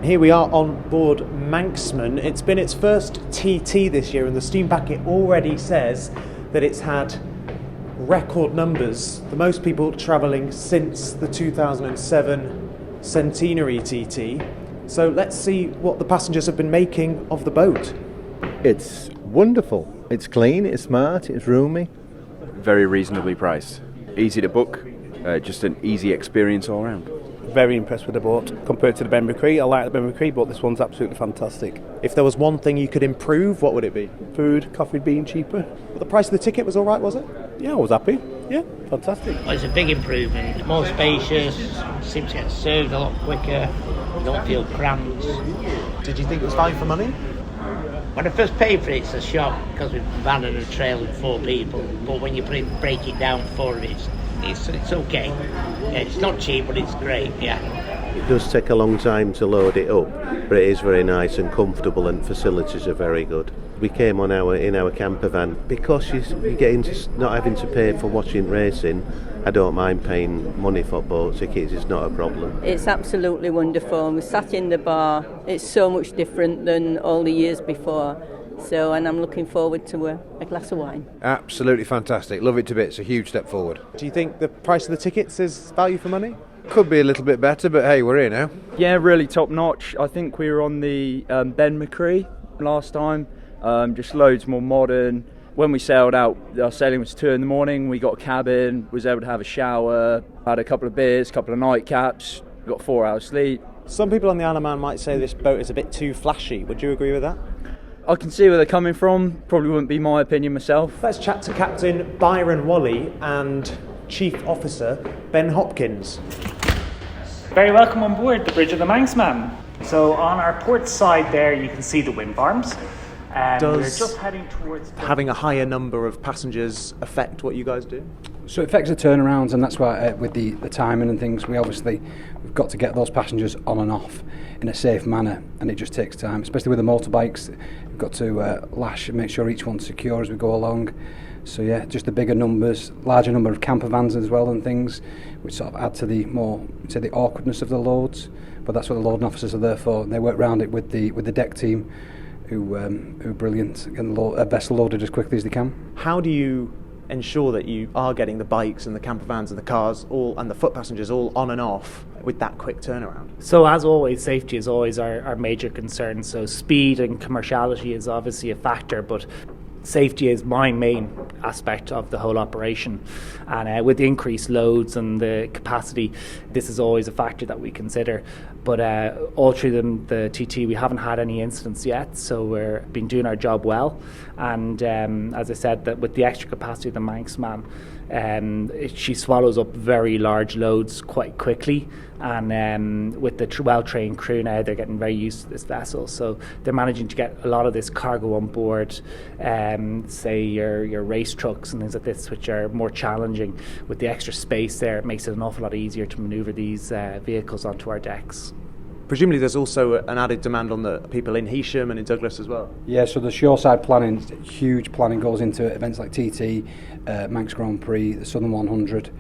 Here we are on board Manxman. It's been its first TT this year, and the steam packet already says that it's had record numbers, the most people travelling since the 2007 centenary TT. So let's see what the passengers have been making of the boat. It's wonderful. It's clean, it's smart, it's roomy. Very reasonably priced. Easy to book, just an easy experience all around. Very impressed with the boat compared to the Ben Cree. I like the Ben Cree, but this one's absolutely fantastic. If there was one thing you could improve, what would it be? Food, coffee being cheaper. But the price of the ticket was all right, was it? Yeah, I was happy. Yeah, fantastic. Well, it's a big improvement. More spacious, seems to get served a lot quicker. You don't feel cramped. Did you think it was value for money? When I first paid for it, it's a shock because we've abandoned a trail with 4 people. But when you break it down for it, it's okay. Yeah, it's not cheap, but it's great. Yeah. It does take a long time to load it up, but it is very nice and comfortable, and facilities are very good. We came on in our camper van because you get into not having to pay for watching racing. I don't mind paying money for boat tickets, it's not a problem. It's absolutely wonderful. We sat in the bar. It's so much different than all the years before. And I'm looking forward to a glass of wine. Absolutely fantastic. Love it to bits. A huge step forward. Do you think the price of the tickets is value for money? Could be a little bit better, but hey, we're here now. Yeah, really top notch. I think we were on the Ben Cree last time. Just loads more modern. When we sailed out, our sailing was 2 a.m. We got a cabin, was able to have a shower, had a couple of beers, a couple of nightcaps, got 4 hours sleep. Some people on the Isle of Man might say this boat is a bit too flashy. Would you agree with that? I can see where they're coming from. Probably wouldn't be my opinion myself. Let's chat to Captain Byron Whalley and Chief Officer Ben Hopkins. Very welcome on board the bridge of the Manxman. So on our port side there you can see the wind farms. We're just heading towards having a higher number of passengers affect what you guys do? So it affects the turnarounds, and that's why with the timing and things, we've got to get those passengers on and off in a safe manner, and it just takes time, especially with the motorbikes. We've got to lash and make sure each one's secure as we go along. So yeah, just the bigger numbers, larger number of camper vans as well and things, which sort of add to the more, say, the awkwardness of the loads. But that's what the loading officers are there for. They work around it with the deck team, who are brilliant, getting a vessel loaded as quickly as they can. How do you ensure that you are getting the bikes and the camper vans and the cars and the foot passengers all on and off with that quick turnaround? So as always, safety is always our major concern. So speed and commerciality is obviously a factor, but safety is my main aspect of the whole operation, and with the increased loads and the capacity, this is always a factor that we consider. But all through the TT, we haven't had any incidents yet, so we've been doing our job well. And as I said, that with the extra capacity of the Manxman, she swallows up very large loads quite quickly, and with the well-trained crew now, they're getting very used to this vessel, so they're managing to get a lot of this cargo on board, say your race trucks and things like this, which are more challenging. With the extra space there, it makes it an awful lot easier to manoeuvre these vehicles onto our decks. Presumably there's also an added demand on the people in Heysham and in Douglas as well. Yeah, so the shoreside planning, huge planning goes into events like TT, Manx Grand Prix, the Southern 100,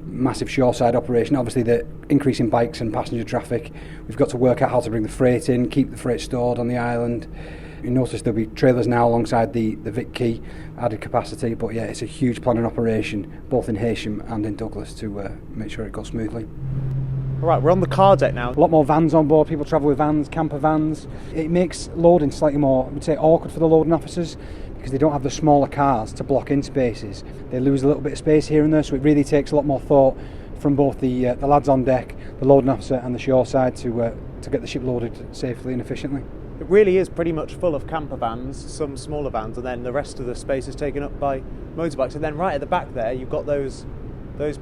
massive shoreside operation. Obviously the increase in bikes and passenger traffic, we've got to work out how to bring the freight in, keep the freight stored on the island. You notice there'll be trailers now alongside the Vic Quay, added capacity, but yeah, it's a huge planning operation, both in Heysham and in Douglas, to make sure it goes smoothly. All right, we're on the car deck now. A lot more vans on board, people travel with vans, camper vans. It makes loading slightly more, I would say, awkward for the loading officers because they don't have the smaller cars to block in spaces. They lose a little bit of space here and there, so it really takes a lot more thought from both the lads on deck, the loading officer and the shoreside to get the ship loaded safely and efficiently. It really is pretty much full of camper vans, some smaller vans, and then the rest of the space is taken up by motorbikes. And then right at the back there, you've got those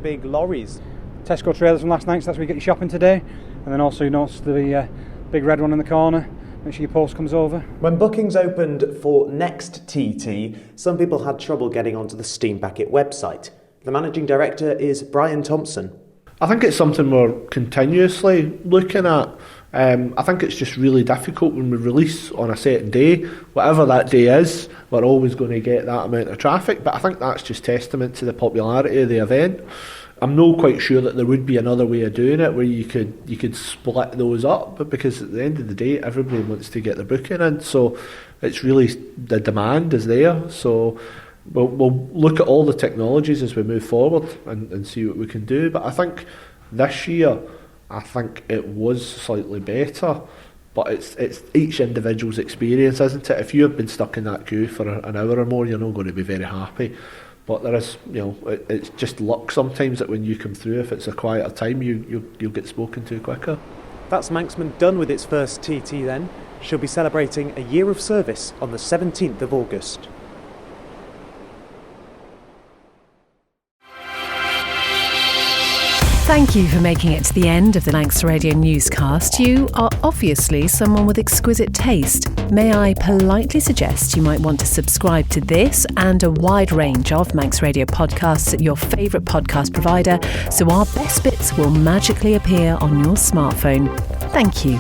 big lorries. Tesco trailers from last night, so that's where you get your shopping today. And then also you notice the big red one in the corner. Make sure your post comes over. When bookings opened for next TT, some people had trouble getting onto the Steam Packet website. The managing director is Brian Thomson. I think it's something we're continuously looking at. I think it's just really difficult when we release on a certain day. Whatever that day is, we're always going to get that amount of traffic, but I think that's just testament to the popularity of the event. I'm not quite sure that there would be another way of doing it where you could split those up, but because at the end of the day, everybody wants to get their booking in, so it's really the demand is there. So we'll look at all the technologies as we move forward and see what we can do. But I think this year, I think it was slightly better. But it's each individual's experience, isn't it? If you have been stuck in that queue for an hour or more, you're not going to be very happy. But there is, it's just luck sometimes that when you come through, if it's a quieter time, you'll get spoken to quicker. That's Manxman done with its first TT then. She'll be celebrating a year of service on the 17th of August. Thank you for making it to the end of the Manx Radio newscast. You are obviously someone with exquisite taste. May I politely suggest you might want to subscribe to this and a wide range of Manx Radio podcasts at your favourite podcast provider, so our best bits will magically appear on your smartphone. Thank you.